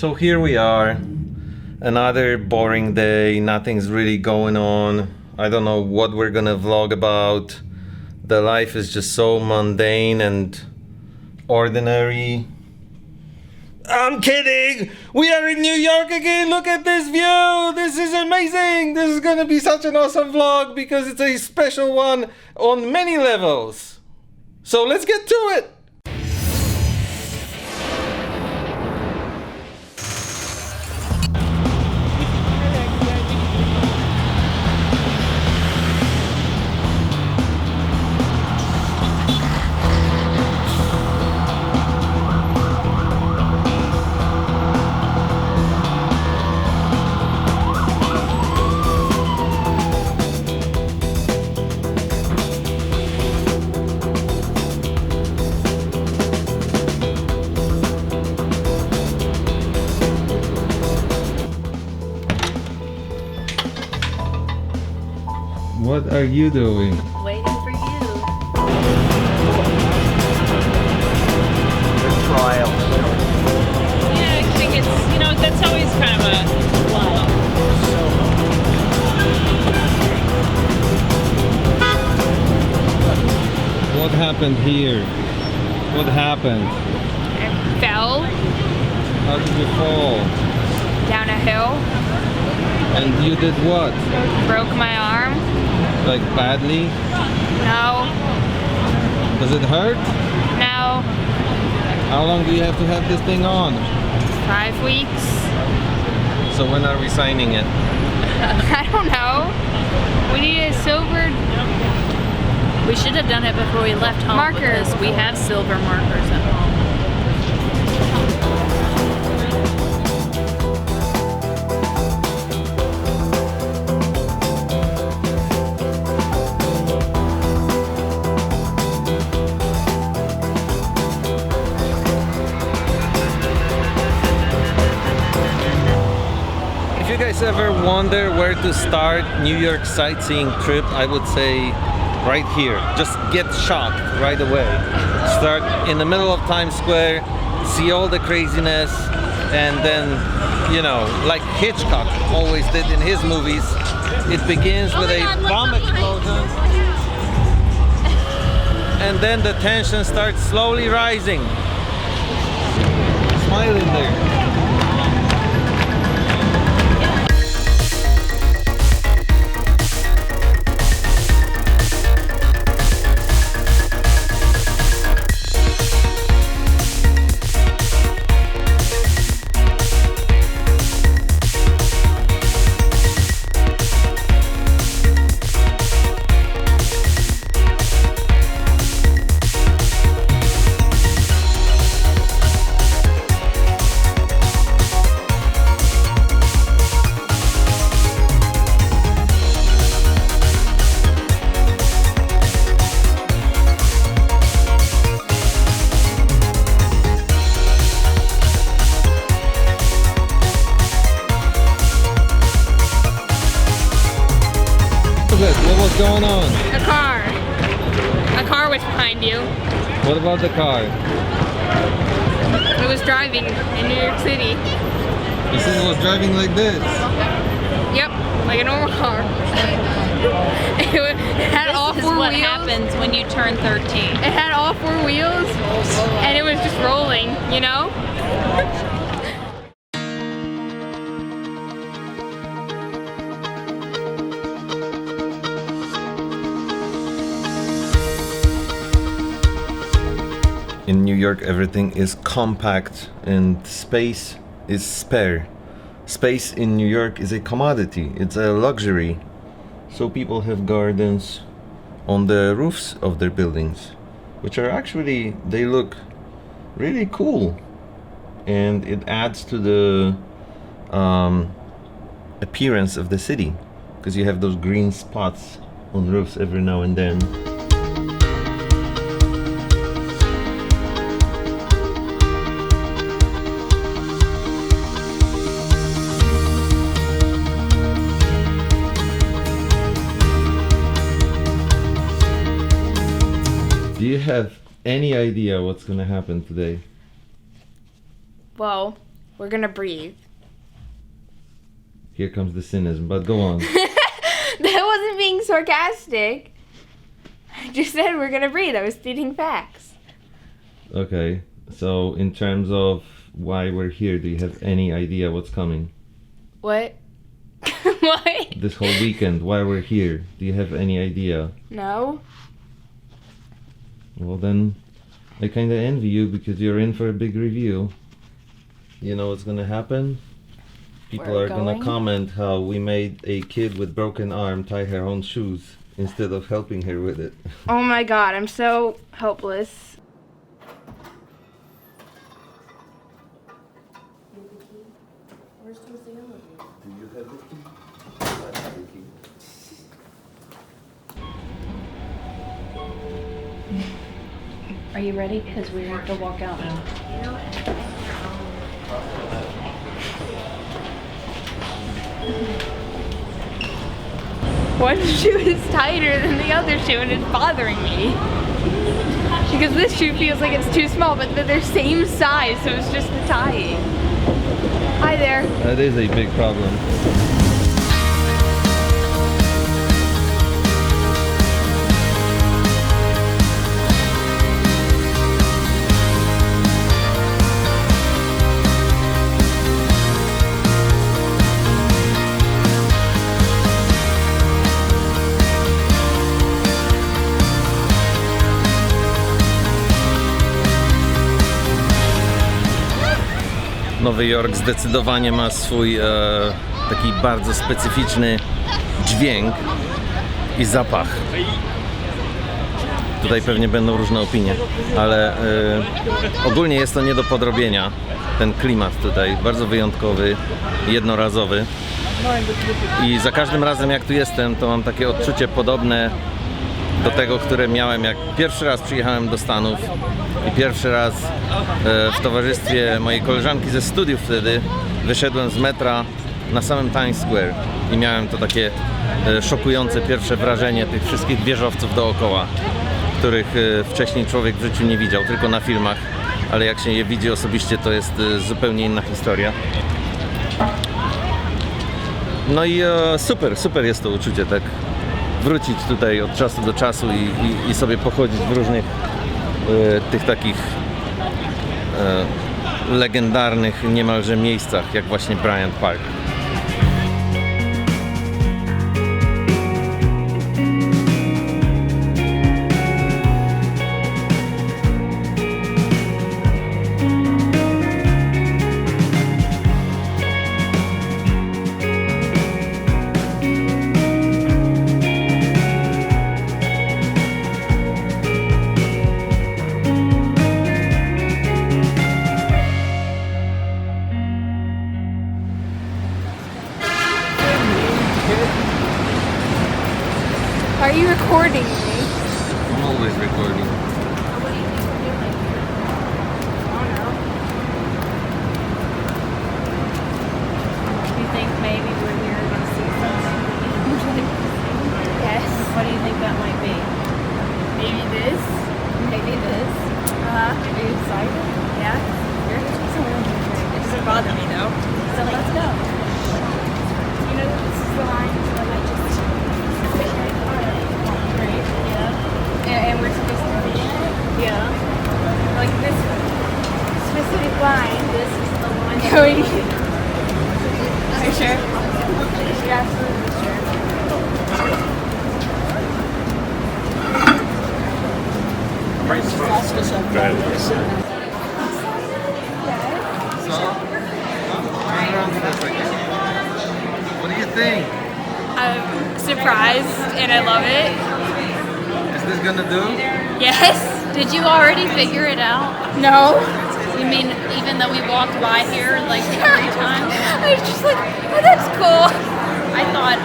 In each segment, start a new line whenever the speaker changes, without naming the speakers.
So here we are, another boring day, nothing's really going on. I don't know what we're gonna vlog about. The life is just so mundane and ordinary. I'm kidding! We are in New York again! Look at this view! This is amazing! This is gonna be such an awesome vlog because it's a special one on many levels. So let's get to it! What are you doing?
Waiting for you.
The trial.
Yeah, I think it's, that's always kind of a wow.
What happened here? What happened?
I fell
How did you fall?
down a hill,
And you did what?
broke my arm.
Like badly?
No,
Does it hurt?
no,
How long do you have to have this thing on?
5 weeks.
So when are we signing it?
I don't know. We need a silver.
We should have done it before we left home
Markers.
because we have silver markers at home.
If you guys ever wonder where to start New York sightseeing trip, I would say right here. Just get shocked right away. Start in the middle of Times Square, see all the craziness, and then, like Hitchcock always did in his movies, it begins with a bomb explosion, and then the tension starts slowly rising. Smile in there. What was going on?
A car. A car was behind you.
What about the car?
It was driving in New York City.
This thing was driving like this.
Yep, like a normal car. It had all
This is
four
what
wheels.
happens when you turn 13.
It had all 4 wheels, and it was just rolling,
In New York, everything is compact and space is spare. Space in New York is a commodity, it's a luxury. So people have gardens on the roofs of their buildings, which are actually, they look really cool. And it adds to the appearance of the city, because you have those green spots on roofs every now and then. Do you have any idea what's gonna happen today?
Well, We're gonna breathe.
Here comes the cynicism, but go on.
That wasn't being sarcastic. I just said we're gonna breathe. I was stating facts.
Okay, so in terms of why we're here, do you have any idea what's coming?
What? What?
This whole weekend, why we're here, do you have any idea?
No.
Well then, I kinda envy you because you're in for a big review. You know what's gonna happen? People
We're
are gonna
going?
comment how we made a kid with broken arm tie her own shoes instead of helping her with it.
Oh my god, I'm so helpless.
Do you have the key? I have the key.
Are you ready? Because we have to walk out now.
One shoe is tighter than the other shoe and it's bothering me. Because this shoe feels like it's too small, but they're same size, so it's just the tying. Hi there.
That is a big problem. Nowy Jork zdecydowanie ma swój taki bardzo specyficzny dźwięk i zapach. Tutaj pewnie będą różne opinie, ale ogólnie jest to nie do podrobienia. Ten klimat tutaj bardzo wyjątkowy, jednorazowy. I za każdym razem jak tu jestem, to mam takie odczucie podobne do tego, które miałem jak pierwszy raz przyjechałem do Stanów i pierwszy raz w towarzystwie mojej koleżanki ze studiów wtedy wyszedłem z metra na samym Times Square i miałem to takie szokujące pierwsze wrażenie tych wszystkich wieżowców dookoła, których wcześniej człowiek w życiu nie widział, tylko na filmach, ale jak się je widzi osobiście, to jest zupełnie inna historia. No i super jest to uczucie, tak wrócić tutaj od czasu do czasu i sobie pochodzić w różnych tych takich legendarnych niemalże miejscach, jak właśnie Bryant Park.
Are you recording me?
I'm always recording.
Do you think maybe we're here to see something?
Yes.
What do you think that might be?
Maybe this.
Maybe this.
Uh-huh.
Are you excited?
Yeah. It doesn't bother me though.
So let's go.
You know this is the line that I just
Great. Yeah.
and we're supposed to be in it.
Yeah.
Like this specific line.
This is the one.
Going. Are you sure? You're absolutely sure.
What do you think?
I'm surprised and I love it.
Is this gonna do?
Yes.
Did you already figure it out?
No.
You mean even though we walked by here like 3 times?
I was just like, oh, that's cool.
I thought,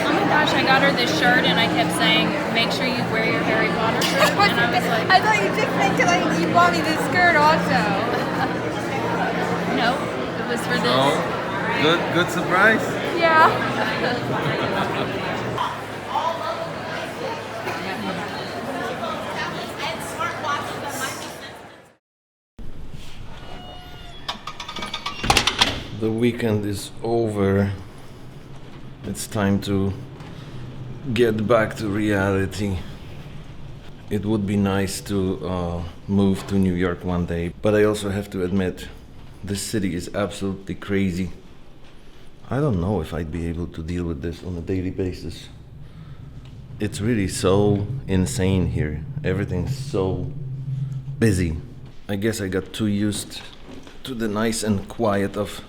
oh my gosh, I got her this shirt and I kept saying, make sure you wear your Harry Potter shirt. And I was like,
I thought you just meant to like you bought me this skirt also.
no, it was for this.
Oh, good surprise.
Yeah.
The weekend is over. It's time to get back to reality. It would be nice to move to New York one day, but I also have to admit, this city is absolutely crazy. I don't know if I'd be able to deal with this on a daily basis. It's really so insane here. Everything's so busy. I guess I got too used to the nice and quiet of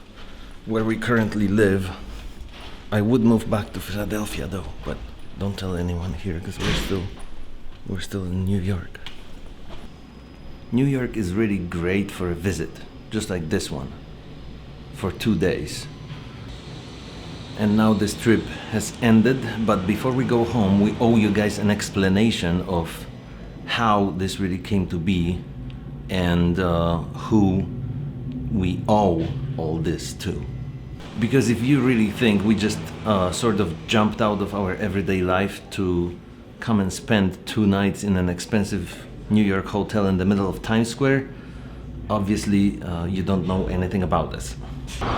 where we currently live. I would move back to Philadelphia though, but don't tell anyone here because we're still in New York. New York is really great for a visit, just like this one, for 2 days. And now this trip has ended, but before we go home, we owe you guys an explanation of how this really came to be and who we owe all this to. Because if you really think we just sort of jumped out of our everyday life to come and spend 2 nights in an expensive New York hotel in the middle of Times Square, obviously you don't know anything about us.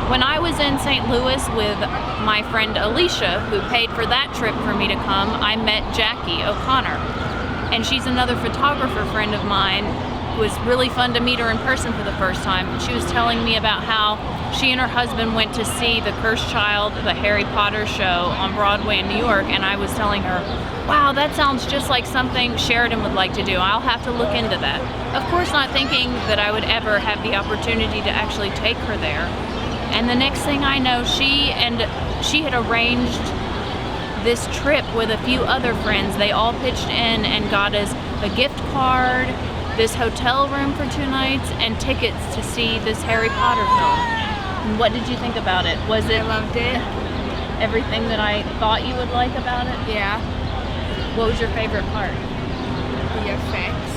When I was in St. Louis with my friend Alicia, who paid for that trip for me to come, I met Jackie O'Connor. And she's another photographer friend of mine. It was really fun to meet her in person for the first time. She was telling me about how she and her husband went to see The Cursed Child, the Harry Potter show on Broadway in New York, and I was telling her, wow, that sounds just like something Sheridon would like to do. I'll have to look into that. Of course, not thinking that I would ever have the opportunity to actually take her there. And the next thing I know, she had arranged this trip with a few other friends. They all pitched in and got us a gift card, this hotel room for 2 nights, and tickets to see this Harry Potter film. And what did you think about it? Was it?
I loved it.
Everything that I thought you would like about it?
Yeah.
What was your favorite part?
The effects.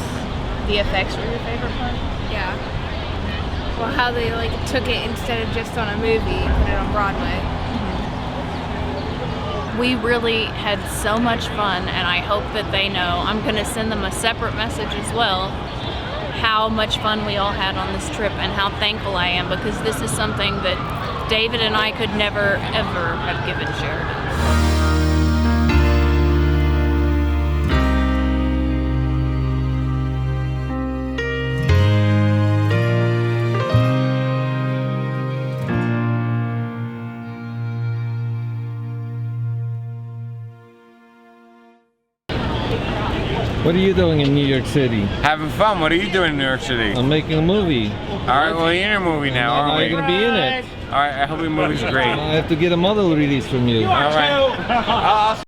The effects were your favorite part?
Yeah. Well, how they like took it instead of just on a movie and put it on Broadway.
We really had so much fun, and I hope that they know. I'm going to send them a separate message as well, how much fun we all had on this trip and how thankful I am, because this is something that David and I could never, ever have given Sheridon.
What are you doing in New York City?
Having fun. What are you doing in New York City?
I'm making a movie.
All right, well, you're in a movie now,
I'm
aren't we?
gonna be in it.
All right, I hope your movie's great.
I have to get a model release from you.
All right.